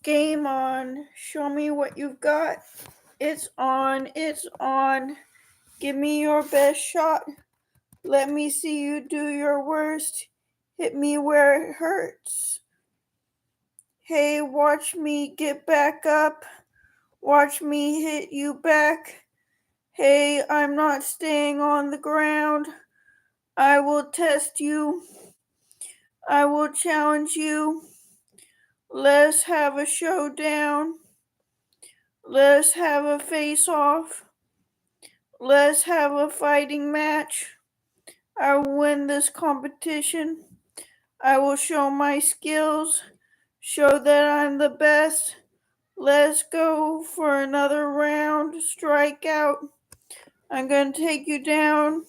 Game on. Show me what you've got. It's on. It's on. Give me your best shot. Let me see you do your worst. Hit me where it hurts. Hey, watch me get back up. Watch me hit you back. Hey, I'm not staying on the ground. I will test you. I will challenge you. Let's have a showdown. Let's have a face-off. Let's have a fighting match. I will win this competition. I will show my skills. Show that I'm the best. Let's go for another round. Strike out. I'm going to take you down.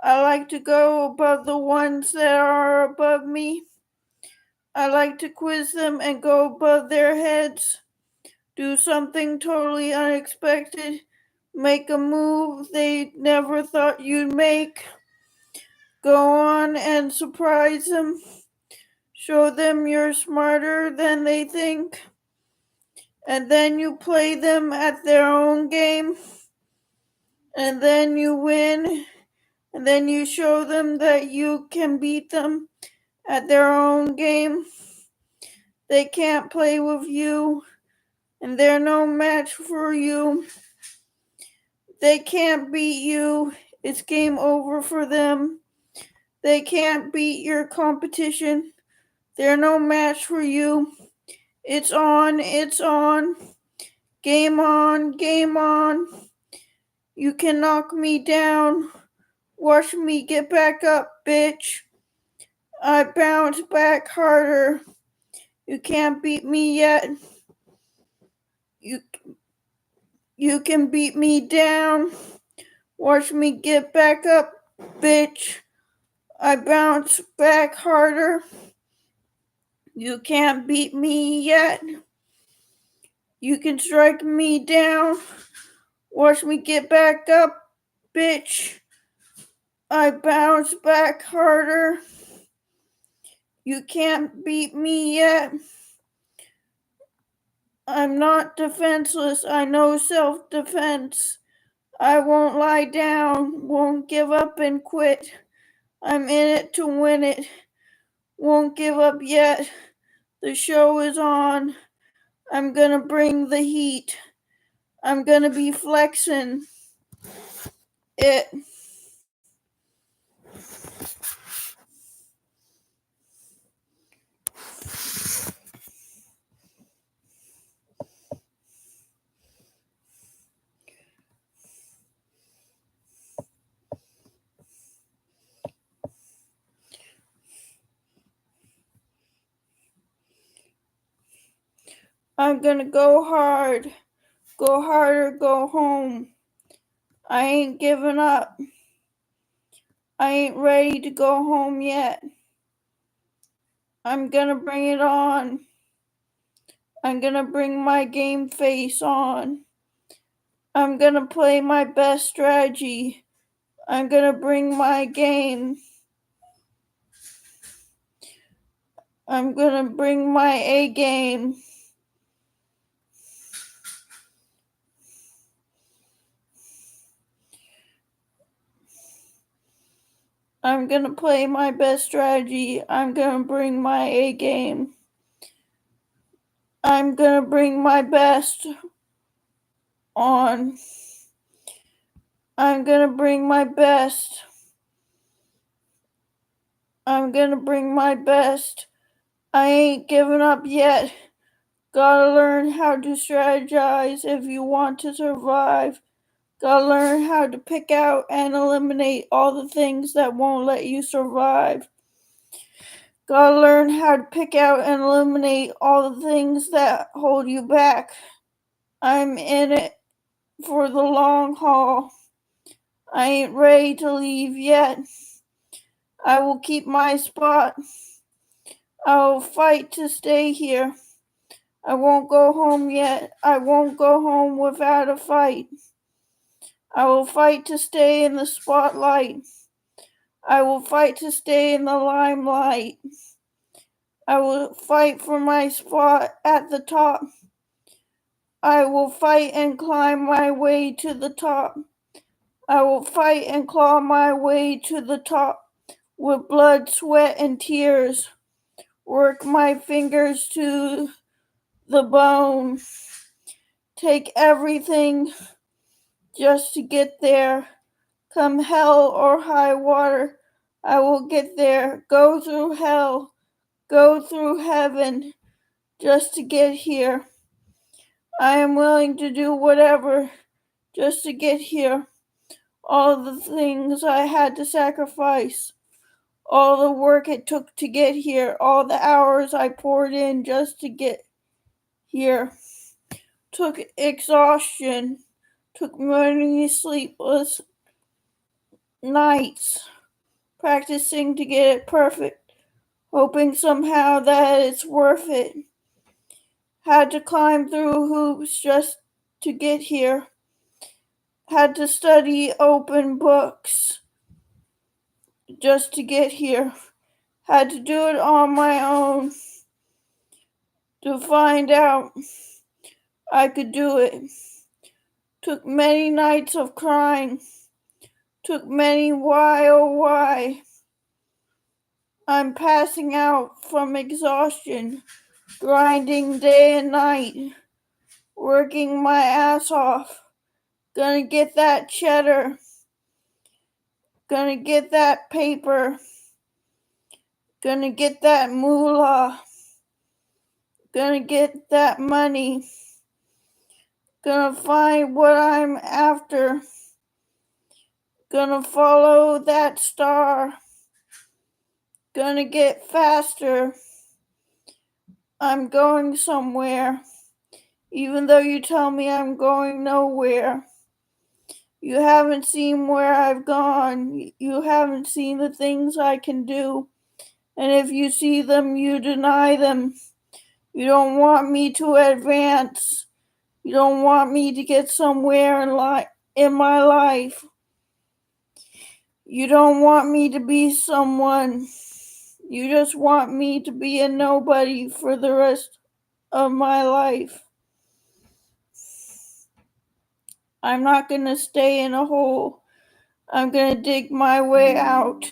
I like to go above the ones that are above me. I like to quiz them and go above their heads. Do something totally unexpected. Make a move they never thought you'd make. Go on and surprise them. Show them you're smarter than they think. And then you play them at their own game. And then you win. And then you show them that you can beat them at their own game. They can't play with you. And they're no match for you. They can't beat you. It's game over for them. They can't beat your competition. They're no match for you. It's on. It's on. Game on. Game on. You can knock me down. Watch me get back up, bitch. I bounce back harder. You can't beat me yet. You can beat me down. Watch me get back up, bitch. I bounce back harder. You can't beat me yet. You can strike me down. Watch me get back up, bitch. I bounce back harder. You can't beat me yet. I'm not defenseless. I know self-defense. I won't lie down. Won't give up and quit. I'm in it to win it. Won't give up yet. The show is on. I'm gonna bring the heat. I'm gonna be flexing it. I'm gonna go hard. Go hard or go home. I ain't giving up. I ain't ready to go home yet. I'm gonna bring it on. I'm gonna bring my game face on. I'm gonna play my best strategy. I'm gonna bring my game. I'm gonna bring my A game. I'm gonna play my best strategy. I'm gonna bring my A game. I'm gonna bring my best on. I'm gonna bring my best. I'm gonna bring my best. I ain't giving up yet. Gotta learn how to strategize if you want to survive. Gotta learn how to pick out and eliminate all the things that won't let you survive. Gotta learn how to pick out and eliminate all the things that hold you back. I'm in it for the long haul. I ain't ready to leave yet. I will keep my spot. I will fight to stay here. I won't go home yet. I won't go home without a fight. I will fight to stay in the spotlight. I will fight to stay in the limelight. I will fight for my spot at the top. I will fight and climb my way to the top. I will fight and claw my way to the top. With blood, sweat, and tears, work my fingers to the bone. Take everything just to get there. Come hell or high water, I will get there. Go through hell, go through heaven, just to get here. I am willing to do whatever just to get here. All the things I had to sacrifice, all the work it took to get here, all the hours I poured in just to get here. Took exhaustion, took many sleepless nights, practicing to get it perfect, hoping somehow that it's worth it. Had to climb through hoops just to get here. Had to study open books just to get here. Had to do it on my own to find out I could do it. Took many nights of crying. Took many why oh why. I'm passing out from exhaustion, grinding day and night, working my ass off. Gonna get that cheddar. Gonna get that paper. Gonna get that moolah. Gonna get that money. Gonna find what I'm after. Gonna follow that star. Gonna get faster. I'm going somewhere. Even though you tell me I'm going nowhere. You haven't seen where I've gone. You haven't seen the things I can do. And if you see them, you deny them. You don't want me to advance. You don't want me to get somewhere in my life. You don't want me to be someone. You just want me to be a nobody for the rest of my life. I'm not going to stay in a hole. I'm going to dig my way out.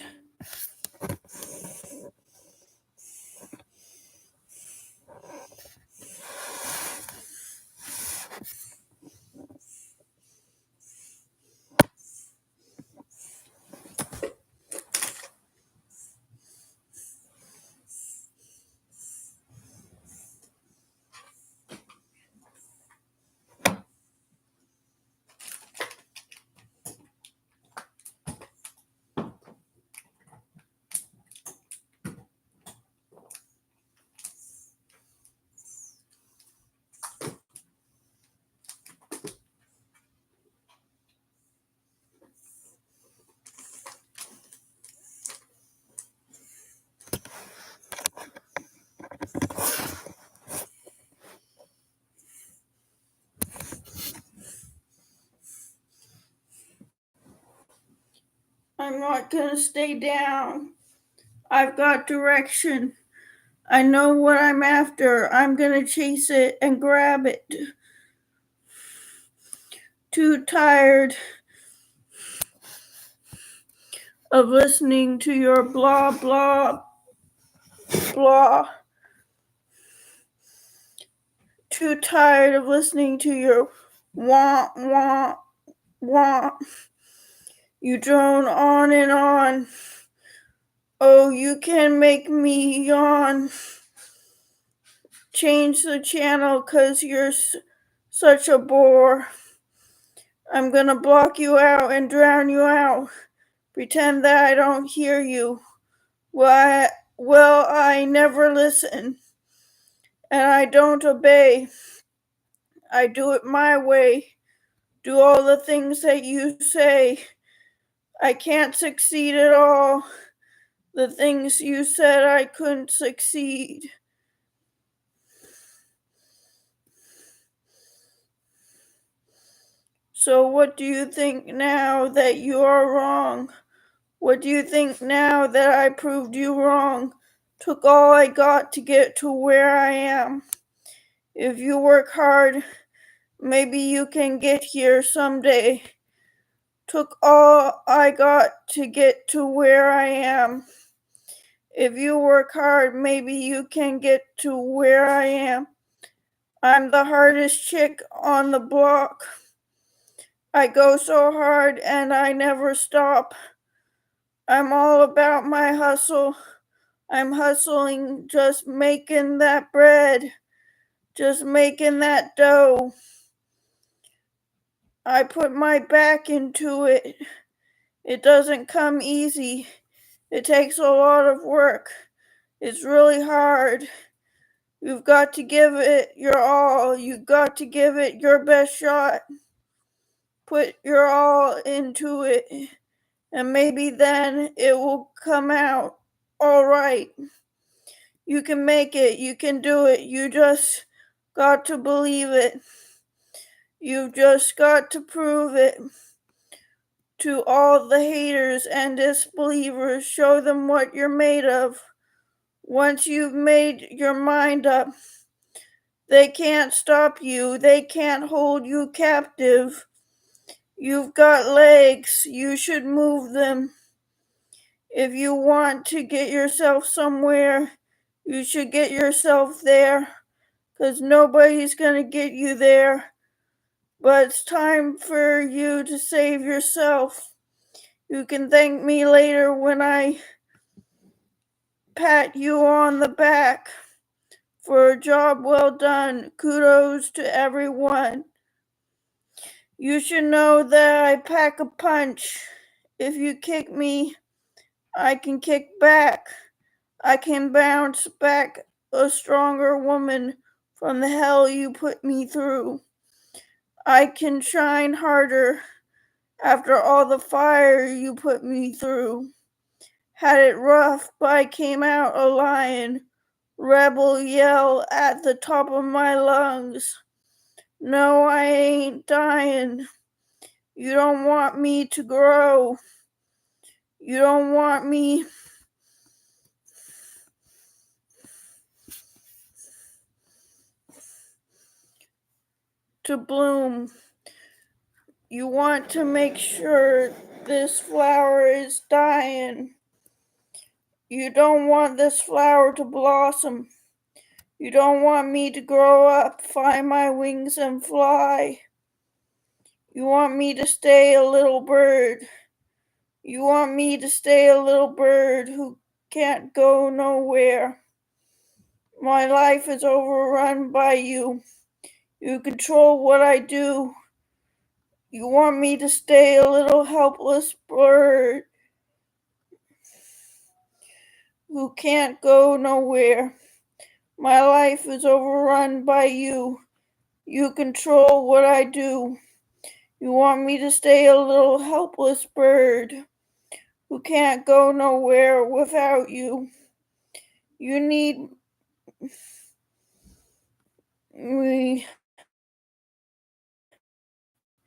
I'm not going to stay down. I've got direction. I know what I'm after. I'm going to chase it and grab it. Too tired of listening to your blah, blah, blah. Too tired of listening to your wah, wah, wah. You drone on and on. Oh, you can make me yawn. Change the channel 'cause you're such a bore. I'm gonna block you out and drown you out. Pretend that I don't hear you. Well, I never listen. And I don't obey. I do it my way. Do all the things that you say. I can't succeed at all. The things you said I couldn't succeed. So what do you think now that you are wrong? What do you think now that I proved you wrong? Took all I got to get to where I am. If you work hard, maybe you can get here someday. Took all I got to get to where I am. If you work hard, maybe you can get to where I am. I'm the hardest chick on the block. I go so hard and I never stop. I'm all about my hustle. I'm hustling, just making that bread, just making that dough. I put my back into it. It doesn't come easy. It takes a lot of work. It's really hard. You've got to give it your all. You've got to give it your best shot. Put your all into it, and maybe then it will come out all right. You can make it. You can do it. You just got to believe it. You've just got to prove it to all the haters and disbelievers. Show them what you're made of. Once you've made your mind up, they can't stop you. They can't hold you captive. You've got legs. You should move them. If you want to get yourself somewhere, you should get yourself there, 'cause nobody's gonna get you there. But it's time for you to save yourself. You can thank me later when I pat you on the back for a job well done. Kudos to everyone. You should know that I pack a punch. If you kick me, I can kick back. I can bounce back a stronger woman from the hell you put me through. I can shine harder after all the fire you put me through. Had it rough, but I came out a lion. Rebel yell at the top of my lungs. No, I ain't dying. You don't want me to grow. You don't want me to bloom. You want to make sure this flower is dying. You don't want this flower to blossom. You don't want me to grow up, find my wings and fly. You want me to stay a little bird. You want me to stay a little bird who can't go nowhere. My life is overrun by you. You control what I do. You want me to stay a little helpless bird who can't go nowhere. My life is overrun by you. You control what I do. You want me to stay a little helpless bird who can't go nowhere without you. You need me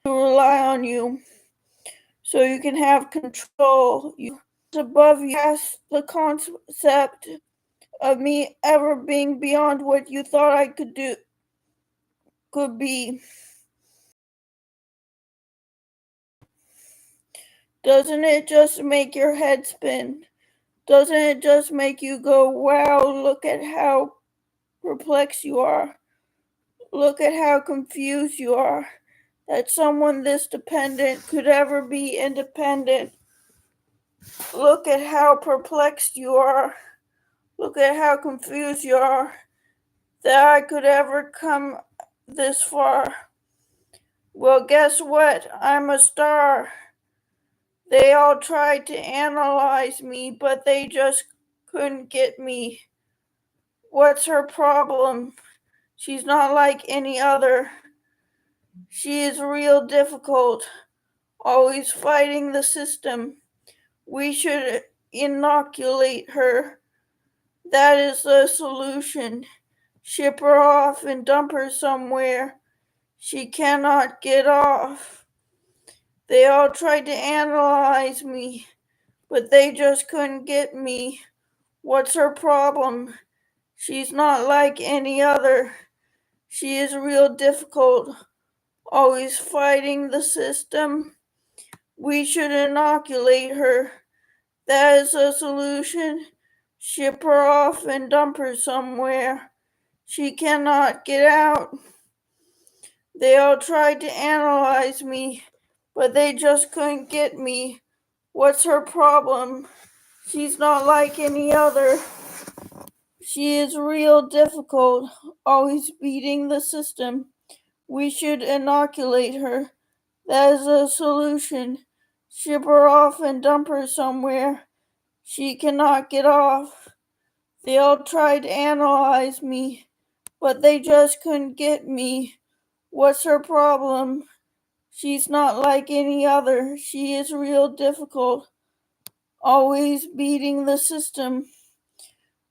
to rely on you so you can have control. You above you past the concept of me ever being beyond what you thought I could be. Doesn't it just make your head spin? Doesn't it just make you go, wow, look at how perplexed you are. Look at how confused you are. That someone this dependent could ever be independent. Look at how perplexed you are. Look at how confused you are. That I could ever come this far. Well, guess what? I'm a star. They all tried to analyze me, but they just couldn't get me. What's her problem? She's not like any other. She is real difficult, always fighting the system. We should inoculate her. That is the solution. Ship her off and dump her somewhere. She cannot get off. They all tried to analyze me, but they just couldn't get me. What's her problem? She's not like any other. She is real difficult, always fighting the system. We should inoculate her. That is a solution. Ship her off and dump her somewhere. She cannot get out. They all tried to analyze me, but they just couldn't get me. What's her problem? She's not like any other. She is real difficult, always beating the system. We should inoculate her. That is a solution. Ship her off and dump her somewhere. She cannot get off. They all tried to analyze me, but they just couldn't get me. What's her problem? She's not like any other. She is real difficult, always beating the system.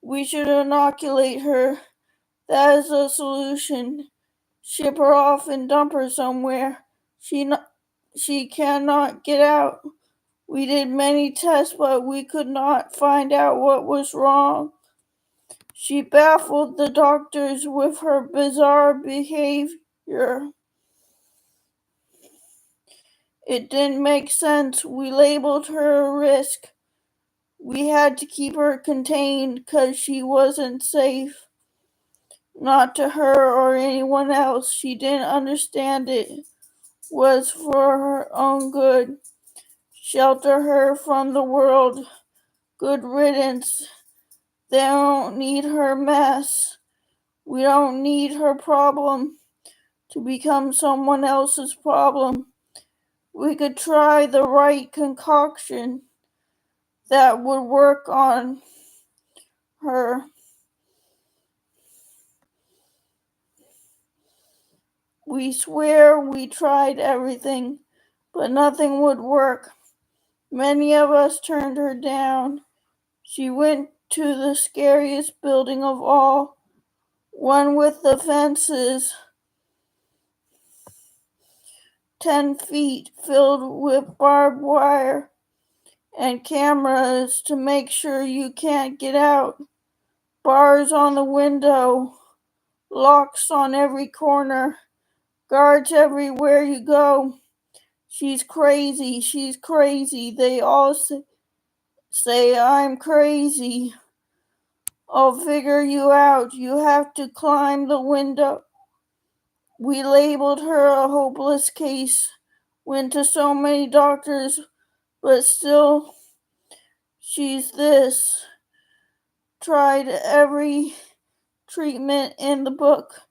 We should inoculate her. That is a solution. Ship her off and dump her somewhere. She cannot get out. We did many tests, but we could not find out what was wrong. She baffled the doctors with her bizarre behavior. It didn't make sense. We labeled her a risk. We had to keep her contained 'cause she wasn't safe. Not to her or anyone else. She didn't understand it was for her own good. Shelter her from the world. Good riddance. They don't need her mess. We don't need her problem to become someone else's problem. We could try the right concoction that would work on her. We swear we tried everything, but nothing would work. Many of us turned her down. She went to the scariest building of all, one with the fences 10 feet filled with barbed wire and cameras to make sure you can't get out. Bars on the window, locks on every corner, guards everywhere you go. She's crazy, she's crazy. They all say I'm crazy. I'll figure you out. You have to climb the window. We labeled her a hopeless case. Went to so many doctors, but still, she's this. Tried every treatment in the book,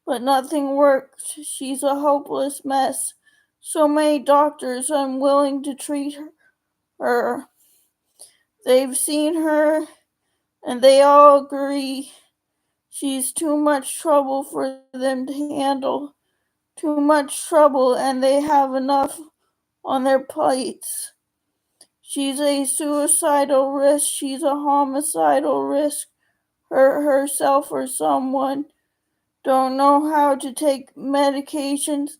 but nothing worked. She's a hopeless mess. So many doctors unwilling to treat her. They've seen her and they all agree she's too much trouble for them to handle. Too much trouble, and they have enough on their plates. She's a suicidal risk. She's a homicidal risk. Hurt herself or someone. Don't know how to take medications.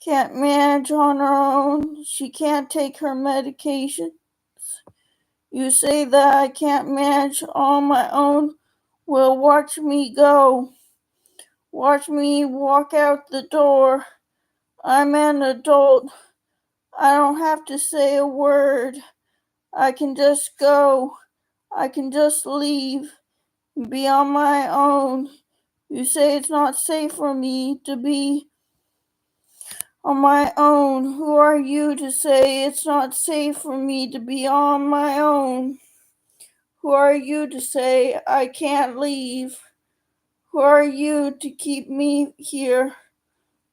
Can't manage on her own. She can't take her medication. You say that I can't manage on my own? Well, watch me go. Watch me walk out the door. I'm an adult. I don't have to say a word. I can just go. I can just leave and be on my own. You say it's not safe for me to be on my own. Who are you to say it's not safe for me to be on my own? Who are you to say I can't leave? Who are you to keep me here?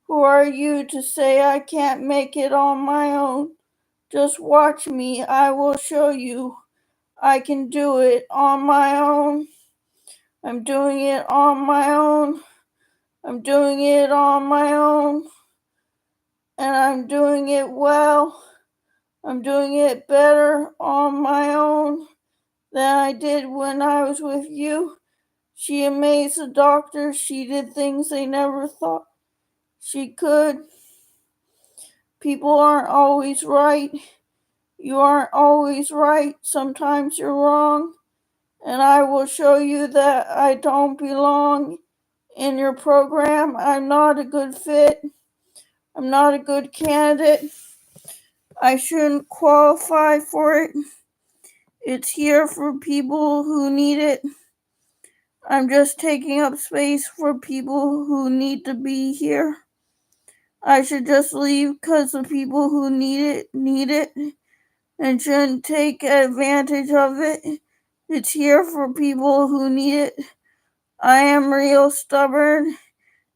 Who are you to say I can't make it on my own? Just watch me. I will show you. I can do it on my own. I'm doing it on my own. I'm doing it on my own. And I'm doing it well. I'm doing it better on my own than I did when I was with you. She amazed the doctors. She did things they never thought she could. People aren't always right. You aren't always right. Sometimes you're wrong. and I will show you that I don't belong in your program. I'm not a good fit. I'm not a good candidate. I shouldn't qualify for it. It's here for people who need it. I'm just taking up space for people who need to be here. I should just leave because the people who need it and shouldn't take advantage of it. It's here for people who need it. I am real stubborn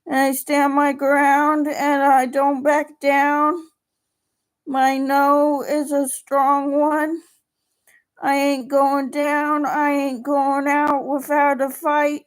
and I stand my ground and I don't back down. My no is a strong one. I ain't going down. I ain't going out without a fight.